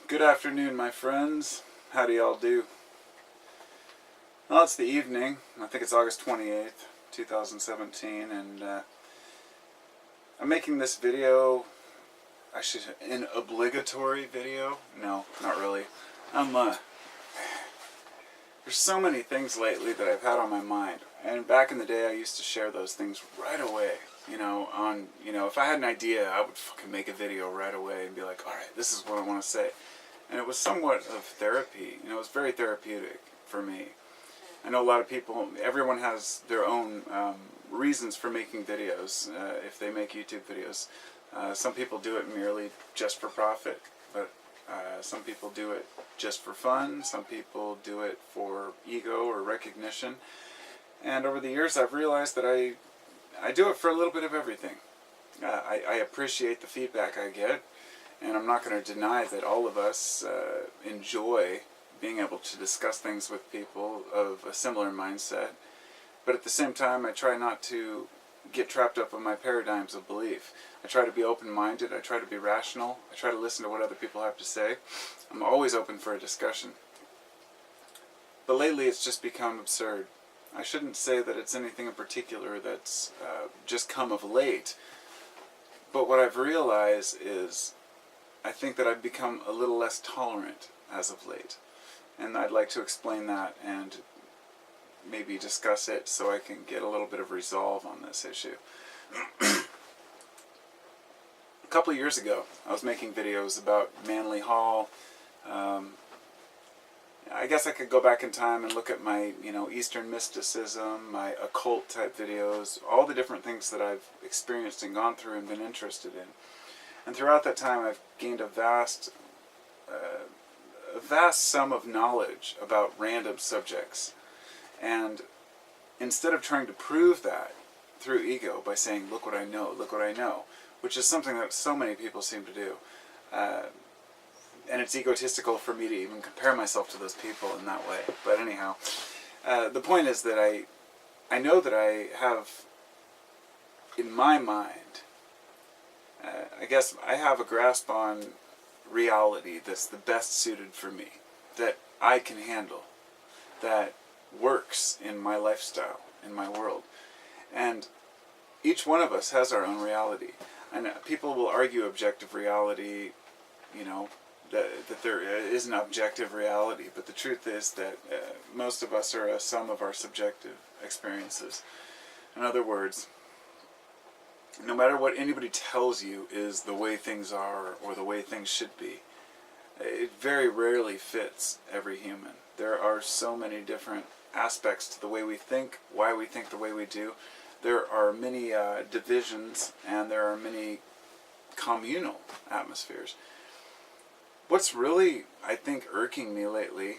Good afternoon, my friends. How do y'all do? Well, it's the evening. I think it's August 28th, 2017, and I'm making this video, an obligatory video? No, not really. There's so many things lately that I've had on my mind, and back in the day I used to share those things right away. If I had an idea, I would fucking make a video right away and be like, alright, this is what I want to say. And it was somewhat of therapy. It was very therapeutic for me. I know a lot of people, everyone has their own reasons for making videos, if they make YouTube videos. Some people do it merely just for profit, but some people do it just for fun. Some people do it for ego or recognition. And over the years I've realized that I do it for a little bit of everything. I appreciate the feedback I get, and I'm not going to deny that all of us enjoy being able to discuss things with people of a similar mindset. But at the same time, I try not to get trapped up in my paradigms of belief. I try to be open-minded, I try to be rational, I try to listen to what other people have to say. I'm always open for a discussion. But lately it's just become absurd. I shouldn't say that it's anything in particular that's just come of late, but what I've realized is I think that I've become a little less tolerant as of late, and I'd like to explain that and maybe discuss it so I can get a little bit of resolve on this issue. A couple of years ago I was making videos about Manly Hall. I guess I could go back in time and look at my, Eastern mysticism, my occult type videos, all the different things that I've experienced and gone through and been interested in. And throughout that time I've gained a vast sum of knowledge about random subjects. And instead of trying to prove that through ego by saying, look what I know, which is something that so many people seem to do, and it's egotistical for me to even compare myself to those people in that way. But anyhow, the point is that I know that I have, in my mind, I guess I have a grasp on reality that's the best suited for me, that I can handle, that works in my lifestyle, in my world. And each one of us has our own reality. And people will argue objective reality, that there is an objective reality, but the truth is that most of us are a sum of our subjective experiences. In other words, no matter what anybody tells you is the way things are or the way things should be, it very rarely fits every human. There are so many different aspects to the way we think, why we think the way we do. There are many divisions, and there are many communal atmospheres. What's really, I think, irking me lately,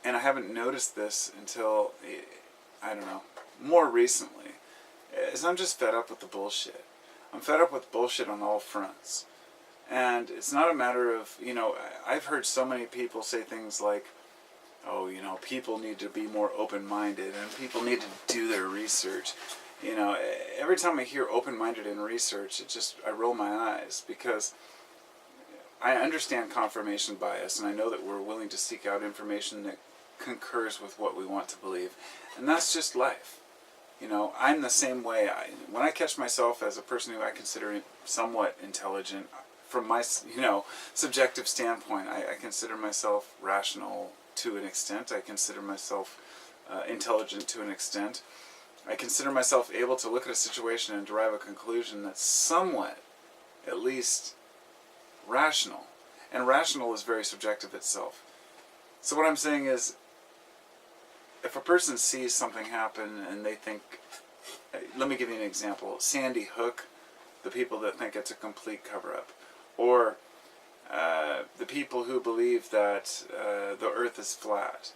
and I haven't noticed this until, more recently, is I'm just fed up with the bullshit. I'm fed up with bullshit on all fronts. And it's not a matter of, I've heard so many people say things like, oh, people need to be more open-minded, and people need to do their research. Every time I hear open-minded in research, I roll my eyes, because I understand confirmation bias, and I know that we're willing to seek out information that concurs with what we want to believe. And that's just life. I'm the same way. When I catch myself as a person who I consider somewhat intelligent, from my, subjective standpoint, I consider myself rational to an extent. I consider myself intelligent to an extent. I consider myself able to look at a situation and derive a conclusion that's somewhat, at least, rational. And rational is very subjective itself. So what I'm saying is, if a person sees something happen and they think, let me give you an example, Sandy Hook, the people that think it's a complete cover-up, or the people who believe that the earth is flat,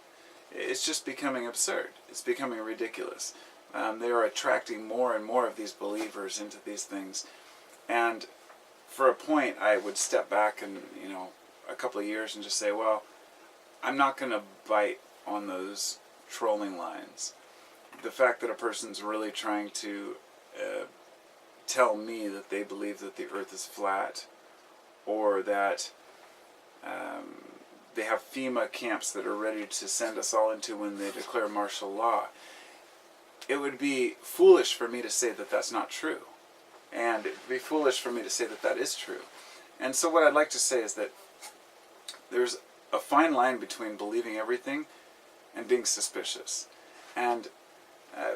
it's just becoming absurd. It's becoming ridiculous. They are attracting more and more of these believers into these things. And for a point, I would step back and, a couple of years and just say, well, I'm not going to bite on those trolling lines. The fact that a person's really trying to tell me that they believe that the earth is flat, or that they have FEMA camps that are ready to send us all into when they declare martial law. It would be foolish for me to say that that's not true. And it would be foolish for me to say that that is true. And so what I'd like to say is that there's a fine line between believing everything and being suspicious. And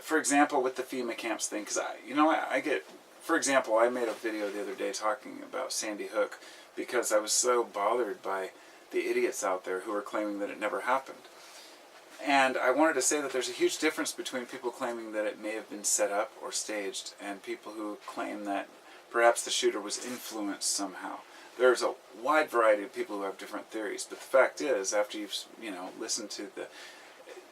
for example, with the FEMA camps thing, because I get, for example, I made a video the other day talking about Sandy Hook because I was so bothered by the idiots out there who are claiming that it never happened. And I wanted to say that there's a huge difference between people claiming that it may have been set up or staged and people who claim that perhaps the shooter was influenced somehow. There's a wide variety of people who have different theories, but the fact is, after you've listened to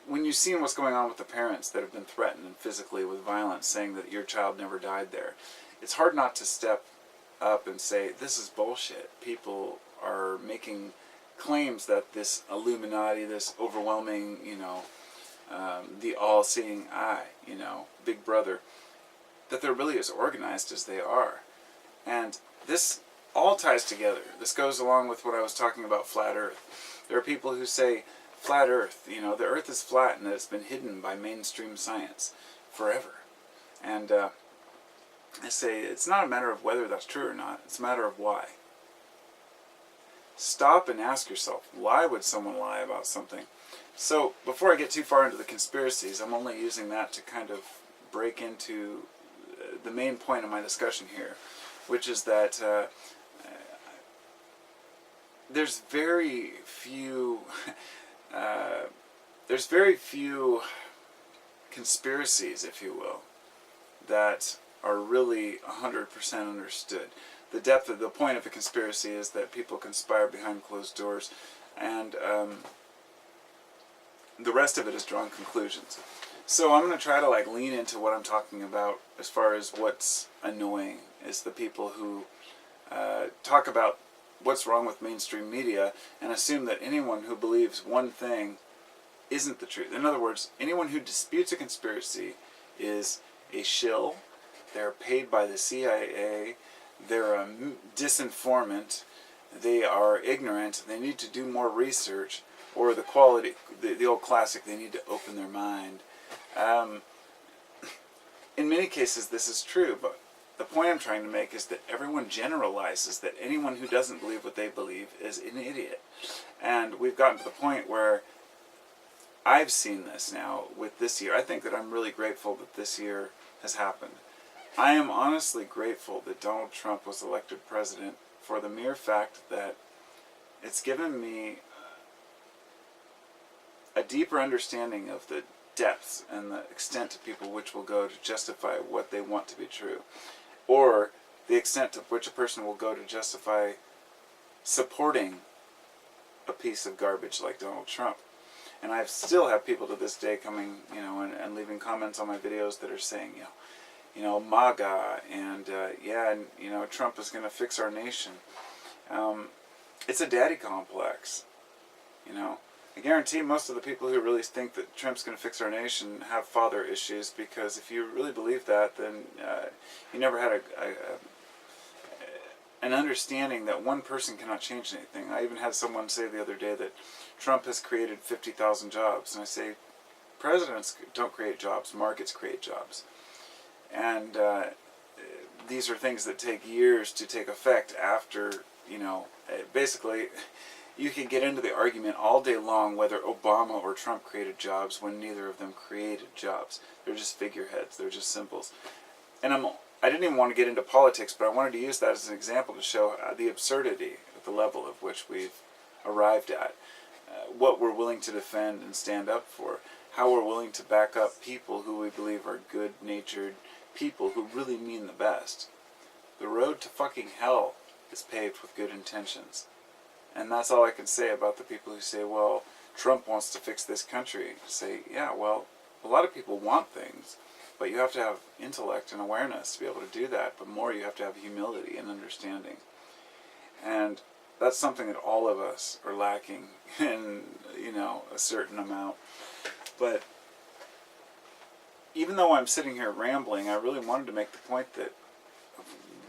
when you've seen what's going on with the parents that have been threatened physically with violence, saying that your child never died there, it's hard not to step up and say, this is bullshit. People are making claims that this Illuminati, this overwhelming, the all-seeing eye, Big Brother, that they're really as organized as they are. And this all ties together. This goes along with what I was talking about Flat Earth. There are people who say, Flat Earth, the Earth is flat and that it's been hidden by mainstream science forever. And I say, it's not a matter of whether that's true or not, it's a matter of why. Stop and ask yourself, why would someone lie about something? So, before I get too far into the conspiracies, I'm only using that to kind of break into the main point of my discussion here, which is that there's very few conspiracies, if you will, that are really 100% understood. The point of a conspiracy is that people conspire behind closed doors, and the rest of it is drawing conclusions. So I'm going to try to lean into what I'm talking about as far as what's annoying is the people who talk about what's wrong with mainstream media and assume that anyone who believes one thing isn't the truth. In other words, anyone who disputes a conspiracy is a shill, they're paid by the CIA, they're a disinformant, they are ignorant, they need to do more research, or the old classic, they need to open their mind. In many cases this is true, but the point I'm trying to make is that everyone generalizes that anyone who doesn't believe what they believe is an idiot. And we've gotten to the point where I've seen this now with this year. I think that I'm really grateful that this year has happened. I am honestly grateful that Donald Trump was elected president for the mere fact that it's given me a deeper understanding of the depths and the extent to people which will go to justify what they want to be true, or the extent to which a person will go to justify supporting a piece of garbage like Donald Trump. And I still have people to this day coming, and leaving comments on my videos that are saying, MAGA, and Trump is going to fix our nation. It's a daddy complex, I guarantee most of the people who really think that Trump's going to fix our nation have father issues, because if you really believe that, then you never had an understanding that one person cannot change anything. I even had someone say the other day that Trump has created 50,000 jobs, and I say, presidents don't create jobs, markets create jobs. And these are things that take years to take effect after, basically, you can get into the argument all day long whether Obama or Trump created jobs when neither of them created jobs. They're just figureheads, they're just symbols. And I didn't even want to get into politics, but I wanted to use that as an example to show the absurdity at the level of which we've arrived at, what we're willing to defend and stand up for, how we're willing to back up people who we believe are good-natured people who really mean the best. The road to fucking hell is paved with good intentions. And that's all I can say about the people who say, well, Trump wants to fix this country. Say, yeah, well, a lot of people want things, but you have to have intellect and awareness to be able to do that. But more, you have to have humility and understanding. And that's something that all of us are lacking in, a certain amount. But even though I'm sitting here rambling, I really wanted to make the point that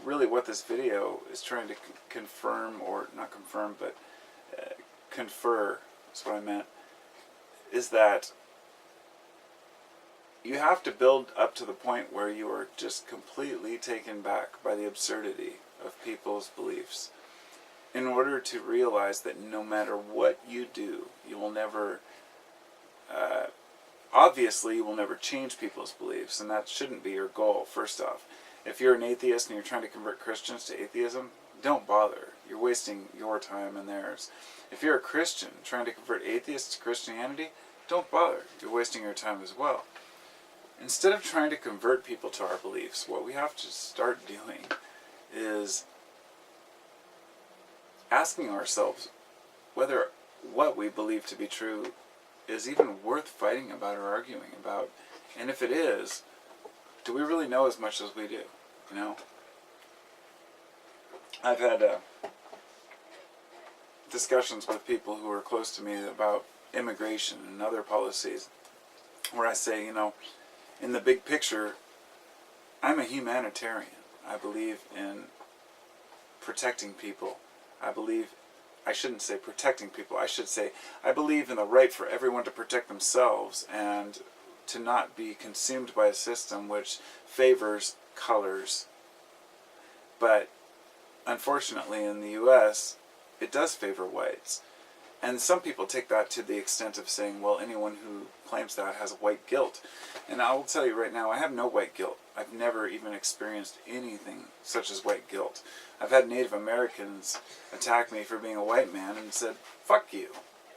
really what this video is trying to confirm, or not confirm, but confer, that's what I meant, is that you have to build up to the point where you are just completely taken back by the absurdity of people's beliefs in order to realize that no matter what you do, you will never, obviously you will never change people's beliefs, and that shouldn't be your goal, first off. If you're an atheist and you're trying to convert Christians to atheism, don't bother. You're wasting your time and theirs. If you're a Christian trying to convert atheists to Christianity, don't bother. You're wasting your time as well. Instead of trying to convert people to our beliefs, what we have to start doing is asking ourselves whether what we believe to be true is even worth fighting about or arguing about. And if it is, do we really know as much as we do? You know? I've had discussions with people who are close to me about immigration and other policies where I say, you know, in the big picture, I'm a humanitarian. I believe in protecting people. I shouldn't say protecting people, I should say I believe in the right for everyone to protect themselves and to not be consumed by a system which favors colors. But unfortunately in the US, it does favor whites. And some people take that to the extent of saying, well, anyone who claims that has white guilt. And I will tell you right now, I have no white guilt. I've never even experienced anything such as white guilt. I've had Native Americans attack me for being a white man and said, fuck you.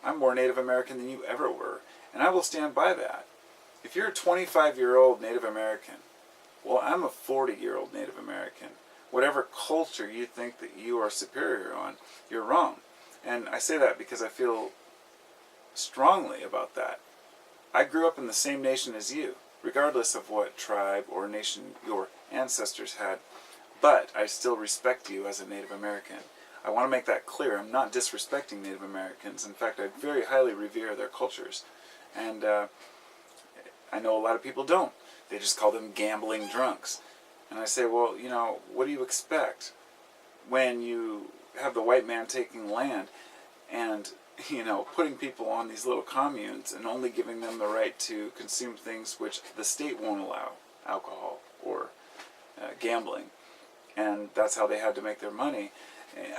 I'm more Native American than you ever were. And I will stand by that. If you're a 25-year-old Native American, well, I'm a 40-year-old Native American. Whatever culture you think that you are superior on, you're wrong. And I say that because I feel strongly about that. I grew up in the same nation as you, regardless of what tribe or nation your ancestors had. But I still respect you as a Native American. I want to make that clear. I'm not disrespecting Native Americans. In fact, I very highly revere their cultures. And I know a lot of people don't. They just call them gambling drunks. And I say, well, you know, what do you expect when you have the white man taking land and, you know, putting people on these little communes and only giving them the right to consume things which the state won't allow, alcohol or gambling, and that's how they had to make their money.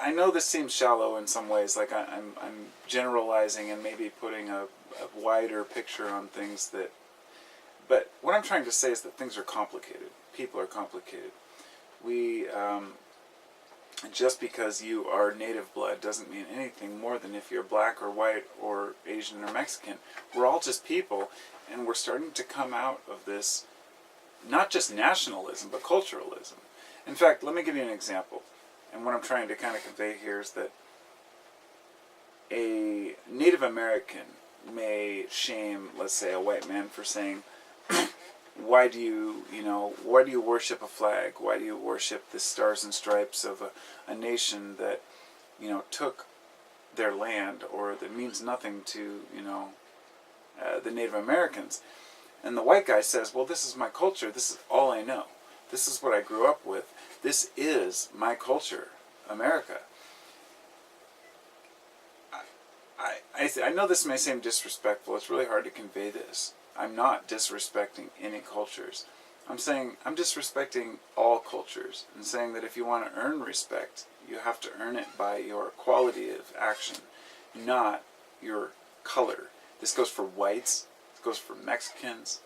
I know this seems shallow in some ways, like I'm generalizing and maybe putting a wider picture on things that, but what I'm trying to say is that things are complicated. People are complicated. We, just because you are native blood doesn't mean anything more than if you're black or white or Asian or Mexican. We're all just people, and we're starting to come out of this, not just nationalism, but culturalism. In fact, let me give you an example. And what I'm trying to kind of convey here is that a Native American may shame, let's say, a white man for saying, why do you worship a flag? Why do you worship the stars and stripes of a nation that, you know, took their land, or that means nothing to, you know, the Native Americans? And the white guy says, well, this is my culture. This is all I know. This is what I grew up with. This is my culture, America. I know this may seem disrespectful. It's really hard to convey this. I'm not disrespecting any cultures. I'm saying I'm disrespecting all cultures, and saying that if you want to earn respect, you have to earn it by your quality of action, not your color. This goes for whites, it goes for Mexicans,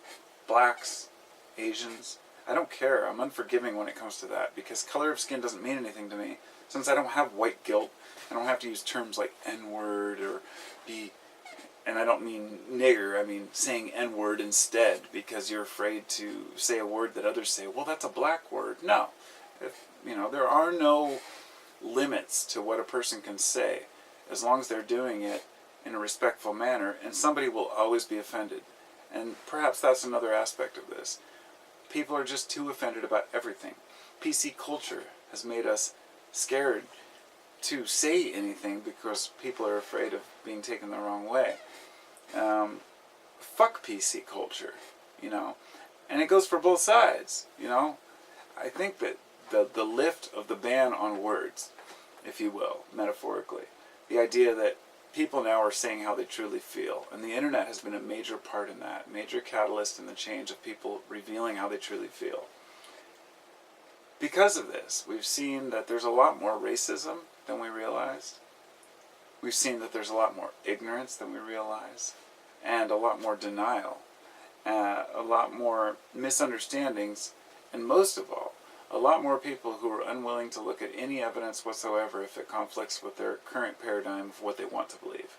blacks, Asians. I don't care. I'm unforgiving when it comes to that, because color of skin doesn't mean anything to me. Since I don't have white guilt, I don't have to use terms like N-word or be... And I don't mean nigger, I mean saying N-word instead, because you're afraid to say a word that others say, well, that's a black word. No. There are no limits to what a person can say, as long as they're doing it in a respectful manner, and somebody will always be offended. And perhaps that's another aspect of this. People are just too offended about everything. PC culture has made us scared to say anything because people are afraid of being taken the wrong way. Fuck PC culture, and it goes for both sides, I think that the lift of the ban on words, if you will, metaphorically, the idea that people now are saying how they truly feel. And the internet has been a major part in that, major catalyst in the change of people revealing how they truly feel. Because of this, we've seen that there's a lot more racism than we realized. We've seen that there's a lot more ignorance than we realize, and a lot more denial, a lot more misunderstandings, and most of all, a lot more people who are unwilling to look at any evidence whatsoever if it conflicts with their current paradigm of what they want to believe.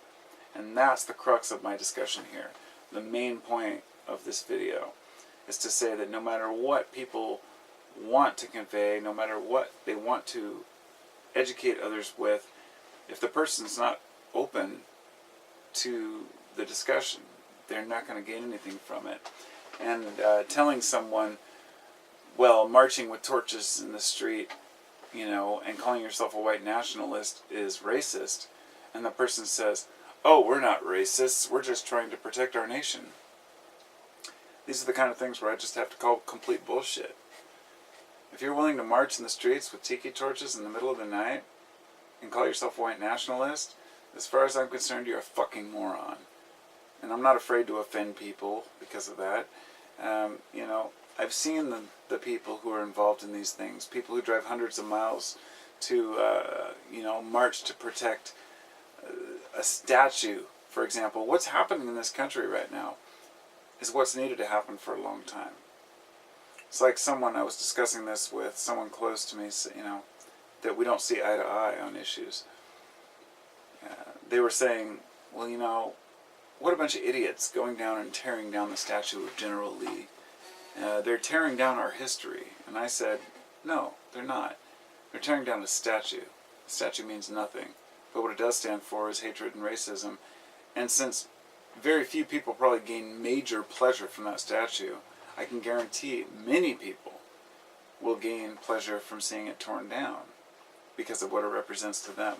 And that's the crux of my discussion here. The main point of this video is to say that no matter what people want to convey, no matter what they want to educate others with, if the person's not open to the discussion, they're not going to gain anything from it. And telling someone, well, marching with torches in the street, and calling yourself a white nationalist is racist, and the person says, oh, we're not racists, we're just trying to protect our nation. These are the kind of things where I just have to call complete bullshit. If you're willing to march in the streets with tiki torches in the middle of the night and call yourself a white nationalist, as far as I'm concerned, you're a fucking moron. And I'm not afraid to offend people because of that. I've seen the people who are involved in these things, people who drive hundreds of miles to, march to protect a statue, for example. What's happening in this country right now is what's needed to happen for a long time. It's like I was discussing this with someone close to me, that we don't see eye to eye on issues. They were saying, well, what a bunch of idiots going down and tearing down the statue of General Lee. They're tearing down our history. And I said, no, they're not. They're tearing down a statue. A statue means nothing. But what it does stand for is hatred and racism. And since very few people probably gain major pleasure from that statue, I can guarantee many people will gain pleasure from seeing it torn down because of what it represents to them.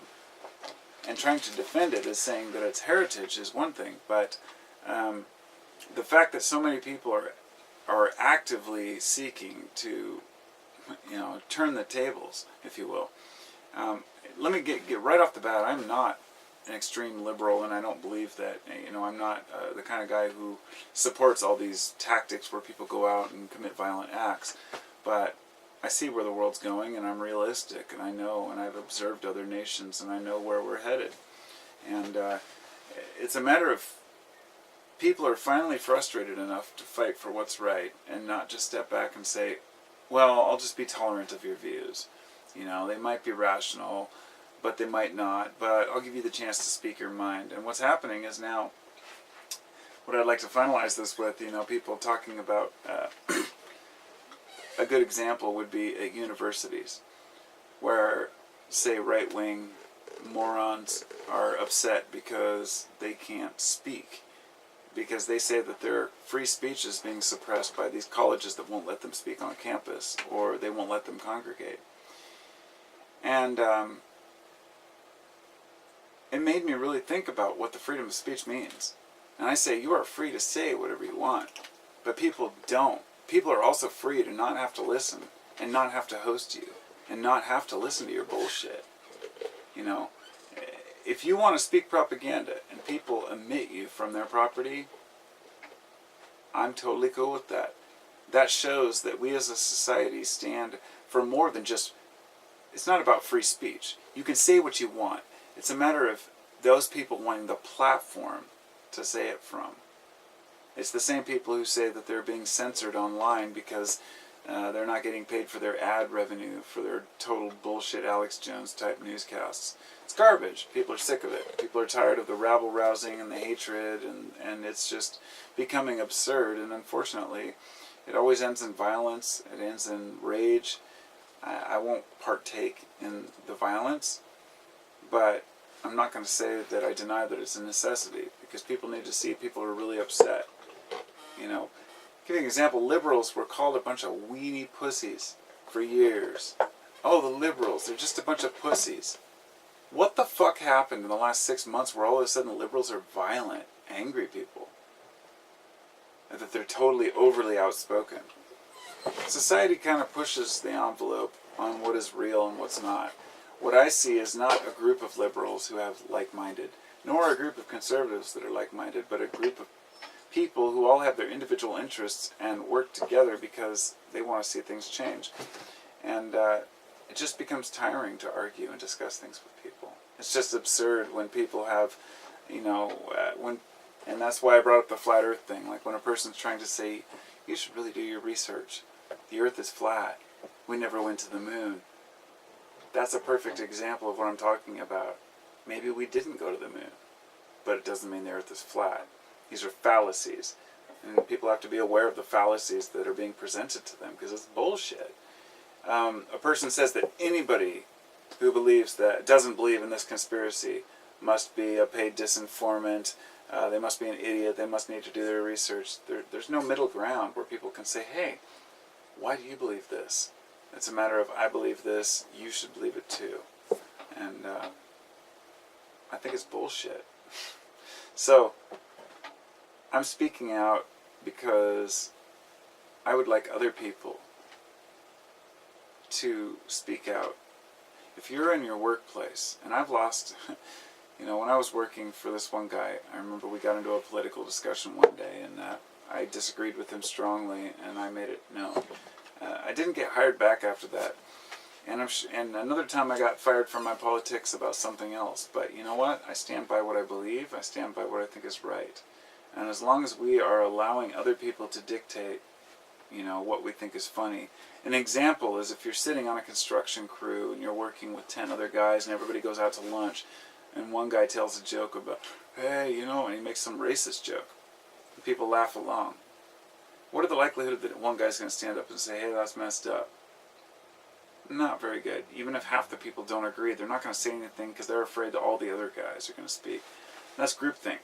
And trying to defend it as saying that its heritage is one thing, but the fact that so many people are actively seeking to, turn the tables, if you will. Let me get right off the bat, I'm not an extreme liberal, and I don't believe that, I'm not the kind of guy who supports all these tactics where people go out and commit violent acts, but I see where the world's going, and I'm realistic, and I know, and I've observed other nations, and I know where we're headed. And it's a matter of people are finally frustrated enough to fight for what's right, and not just step back and say, well, I'll just be tolerant of your views. They might be rational, but they might not, but I'll give you the chance to speak your mind. And what's happening is now, what I'd like to finalize this with, people talking about, a good example would be at universities, where, say, right-wing morons are upset because they can't speak, because they say that their free speech is being suppressed by these colleges that won't let them speak on campus, or they won't let them congregate. And it made me really think about what the freedom of speech means. And I say, you are free to say whatever you want, but people don't. People are also free to not have to listen, and not have to host you, and not have to listen to your bullshit. If you want to speak propaganda and people omit you from their property, I'm totally cool with that. That shows that we as a society stand for more than just, it's not about free speech. You can say what you want. It's a matter of those people wanting the platform to say it from. It's the same people who say that they're being censored online because they're not getting paid for their ad revenue for their total bullshit Alex Jones type newscasts. It's garbage. People are sick of it. People are tired of the rabble-rousing and the hatred, and it's just becoming absurd. And unfortunately, it always ends in violence. It ends in rage. I won't partake in the violence, but I'm not going to say that I deny that it's a necessity, because people need to see people are really upset. Give you an example, liberals were called a bunch of weenie pussies for years. Oh, the liberals, they're just a bunch of pussies. What the fuck happened in the last 6 months where all of a sudden the liberals are violent, angry people? And that they're totally overly outspoken. Society kind of pushes the envelope on what is real and what's not. What I see is not a group of liberals who have like-minded nor a group of conservatives that are like-minded, but a group of people who all have their individual interests and work together because they want to see things change. And it just becomes tiring to argue and discuss things with people. It's just absurd when people have, and that's why I brought up the flat earth thing. Like when a person's trying to say, you should really do your research. The earth is flat. We never went to the moon. That's a perfect example of what I'm talking about. Maybe we didn't go to the moon, but it doesn't mean the earth is flat. These are fallacies. And people have to be aware of the fallacies that are being presented to them because it's bullshit. A person says that anybody who doesn't believe in this conspiracy must be a paid disinformant, they must be an idiot, they must need to do their research. There's no middle ground where people can say, hey, why do you believe this? It's a matter of, I believe this, you should believe it too. And I think it's bullshit. So, I'm speaking out because I would like other people to speak out. If you're in your workplace, and I've lost, when I was working for this one guy, I remember we got into a political discussion one day, and I disagreed with him strongly, and I made it known. I didn't get hired back after that. And another time I got fired from my politics about something else. But you know what? I stand by what I believe. I stand by what I think is right. And as long as we are allowing other people to dictate, what we think is funny. An example is if you're sitting on a construction crew and you're working with 10 other guys and everybody goes out to lunch and one guy tells a joke about, hey, and he makes some racist joke. And people laugh along. What are the likelihood that one guy's going to stand up and say, hey, that's messed up? Not very good. Even if half the people don't agree, they're not going to say anything because they're afraid that all the other guys are going to speak. And that's groupthink.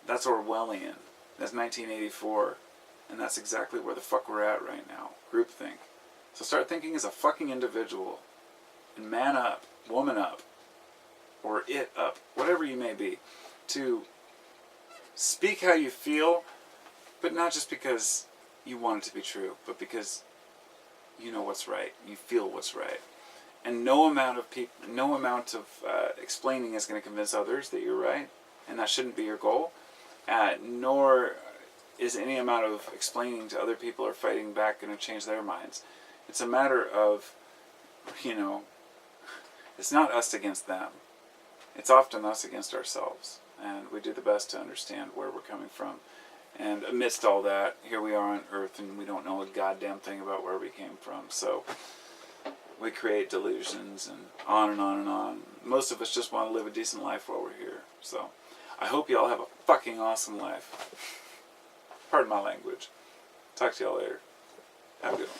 That's Orwellian. That's 1984. And that's exactly where the fuck we're at right now. Groupthink. So start thinking as a fucking individual. And man up, woman up, or it up, whatever you may be. To speak how you feel, but not just because you want it to be true, but because you know what's right. You feel what's right. And no amount of explaining is going to convince others that you're right. And that shouldn't be your goal. Nor is any amount of explaining to other people or fighting back going to change their minds. It's a matter of, it's not us against them. It's often us against ourselves. And we do the best to understand where we're coming from. And amidst all that, here we are on Earth and we don't know a goddamn thing about where we came from. So we create delusions and on and on and on. Most of us just want to live a decent life while we're here. So I hope you all have a fucking awesome life. Pardon my language. Talk to y'all later. Have a good one.